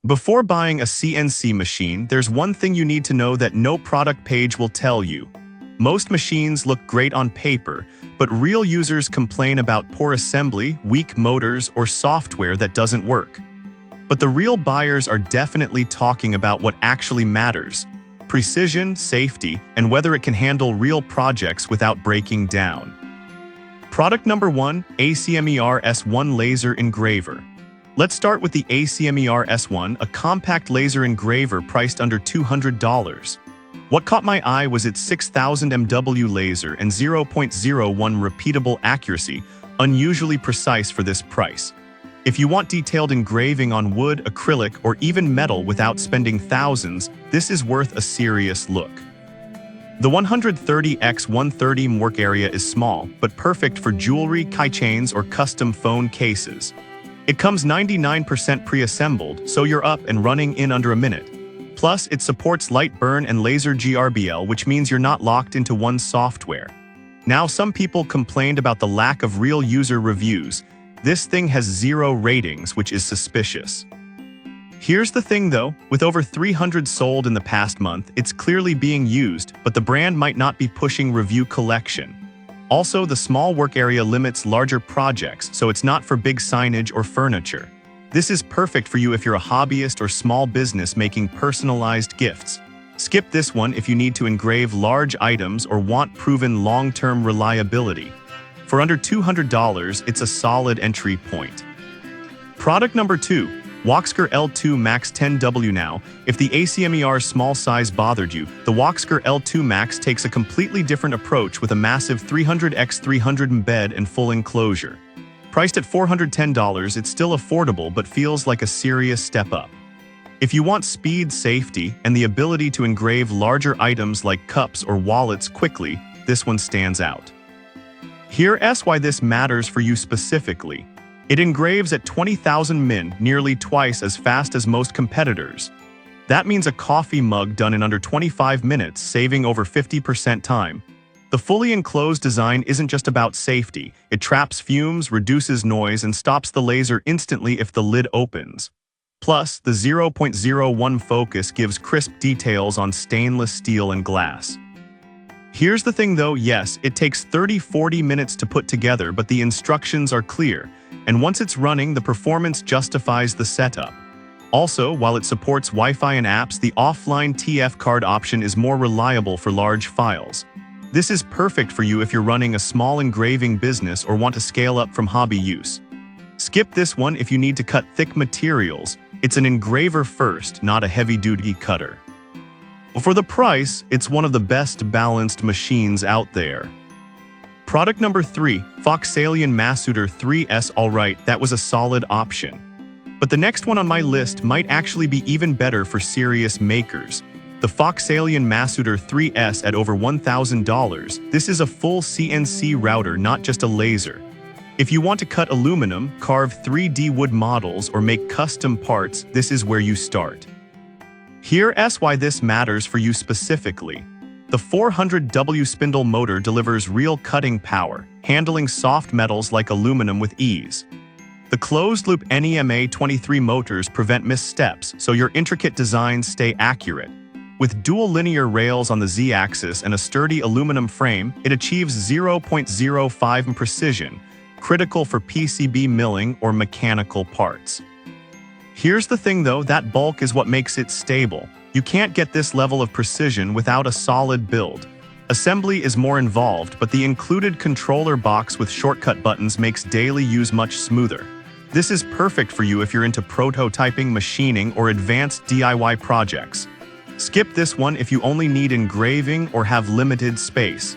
Before buying a CNC machine, there's one thing you need to know that no product page will tell you. Most machines look great on paper, but real users complain about poor assembly, weak motors, or software that doesn't work. But the real buyers are definitely talking about what actually matters: precision, safety, and whether it can handle real projects without breaking down. Product number 1, ACMER S1 Laser Engraver. Let's start with the ACMER S1, a compact laser engraver priced under $200. What caught my eye was its 6000 MW laser and 0.01 repeatable accuracy, unusually precise for this price. If you want detailed engraving on wood, acrylic, or even metal without spending thousands, this is worth a serious look. The 130x130 work area is small, but perfect for jewelry, keychains, or custom phone cases. It comes 99% pre-assembled, so you're up and running in under a minute. Plus, it supports light burn and laser GRBL, which means you're not locked into one software. Now, some people complained about the lack of real user reviews. This thing has 0 ratings, which is suspicious. Here's the thing though, with over 300 sold in the past month, it's clearly being used, but the brand might not be pushing review collection. Also, the small work area limits larger projects, so it's not for big signage or furniture. This is perfect for you if you're a hobbyist or small business making personalized gifts. Skip this one if you need to engrave large items or want proven long-term reliability. For under $200, it's a solid entry point. Product number 2, Wsker L2 Max 10W. Now, if the ACMER small size bothered you, the Wsker L2 Max takes a completely different approach with a massive 300x300 embed and full enclosure. Priced at $410, it's still affordable but feels like a serious step up. If you want speed, safety, and the ability to engrave larger items like cups or wallets quickly, this one stands out. Here's why this matters for you specifically. It engraves at 20,000 min, nearly twice as fast as most competitors. That means a coffee mug done in under 25 minutes, saving over 50% time. The fully enclosed design isn't just about safety. It traps fumes, reduces noise, and stops the laser instantly if the lid opens. Plus, the 0.01 focus gives crisp details on stainless steel and glass. Here's the thing though, yes, it takes 30-40 minutes to put together, but the instructions are clear, and once it's running, the performance justifies the setup. Also, while it supports Wi-Fi and apps, the offline TF card option is more reliable for large files. This is perfect for you if you're running a small engraving business or want to scale up from hobby use. Skip this one if you need to cut thick materials. It's an engraver first, not a heavy-duty cutter. For the price, it's one of the best balanced machines out there. Product number 3, Foxalien Masuter 3S. Alright, that was a solid option. But the next one on my list might actually be even better for serious makers. The Foxalien Masuter 3S at over $1,000. This is a full CNC router, not just a laser. If you want to cut aluminum, carve 3D wood models, or make custom parts, this is where you start. Here's why this matters for you specifically. The 400W spindle motor delivers real cutting power, handling soft metals like aluminum with ease. The closed-loop NEMA 23 motors prevent missteps, so your intricate designs stay accurate. With dual linear rails on the Z-axis and a sturdy aluminum frame, it achieves 0.05 precision, critical for PCB milling or mechanical parts. Here's the thing though, that bulk is what makes it stable. You can't get this level of precision without a solid build. Assembly is more involved, but the included controller box with shortcut buttons makes daily use much smoother. This is perfect for you if you're into prototyping, machining, or advanced DIY projects. Skip this one if you only need engraving or have limited space.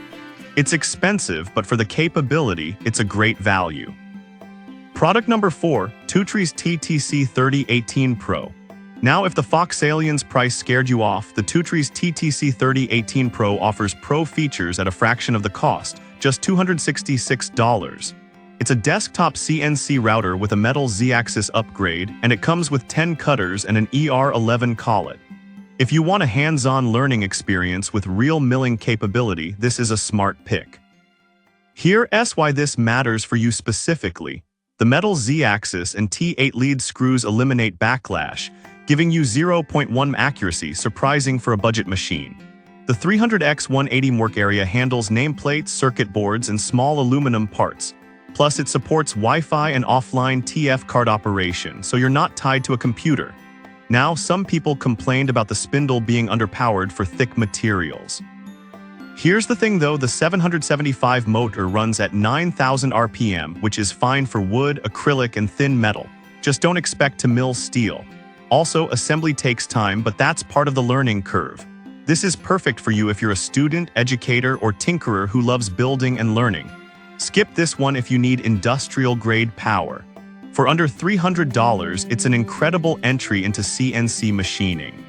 It's expensive, but for the capability, it's a great value. Product number 4, Twotrees TTC 3018 Pro. Now, if the Foxalien's price scared you off, the Twotrees TTC 3018 Pro offers pro features at a fraction of the cost, just $266. It's a desktop CNC router with a metal Z-axis upgrade, and it comes with 10 cutters and an ER11 collet. If you want a hands-on learning experience with real milling capability, this is a smart pick. Here's why this matters for you specifically. The metal Z-axis and T8 lead screws eliminate backlash, giving you 0.1 accuracy, surprising for a budget machine. The 300x180 work area handles nameplates, circuit boards, and small aluminum parts. Plus, it supports Wi-Fi and offline TF card operation, so you're not tied to a computer. Now, some people complained about the spindle being underpowered for thick materials. Here's the thing though, the 775 motor runs at 9,000 RPM, which is fine for wood, acrylic, and thin metal. Just don't expect to mill steel. Also, assembly takes time, but that's part of the learning curve. This is perfect for you if you're a student, educator, or tinkerer who loves building and learning. Skip this one if you need industrial-grade power. For under $300, it's an incredible entry into CNC machining.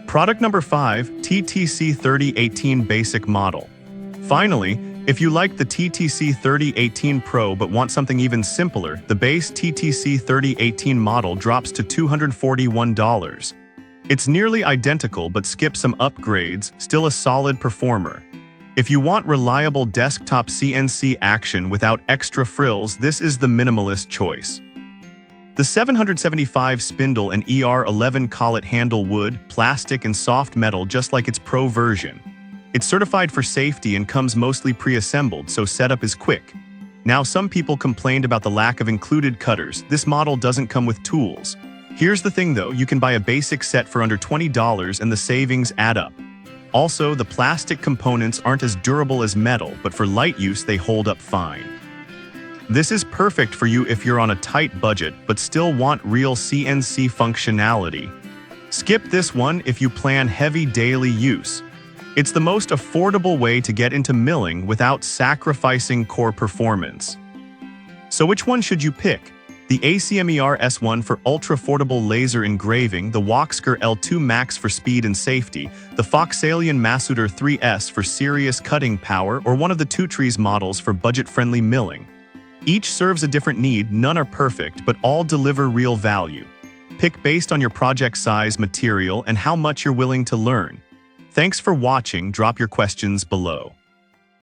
Product number 5, TTC 3018 Basic Model. Finally, if you like the TTC 3018 Pro but want something even simpler, the base TTC 3018 model drops to $241. It's nearly identical but skips some upgrades, still a solid performer. If you want reliable desktop CNC action without extra frills, this is the minimalist choice. The 775 spindle and ER11 collet handle wood, plastic, and soft metal just like its Pro version. It's certified for safety and comes mostly pre-assembled, so setup is quick. Now, some people complained about the lack of included cutters. This model doesn't come with tools. Here's the thing though, you can buy a basic set for under $20 and the savings add up. Also, the plastic components aren't as durable as metal, but for light use they hold up fine. This is perfect for you if you're on a tight budget but still want real CNC functionality. Skip this one if you plan heavy daily use. It's the most affordable way to get into milling without sacrificing core performance. So which one should you pick? The ACMER S1 for ultra-affordable laser engraving, the Wsker L2 Max for speed and safety, the Foxalien Masuter 3S for serious cutting power, or one of the Twotrees models for budget-friendly milling. Each serves a different need, none are perfect, but all deliver real value. Pick based on your project size, material, and how much you're willing to learn. Thanks for watching. Drop your questions below.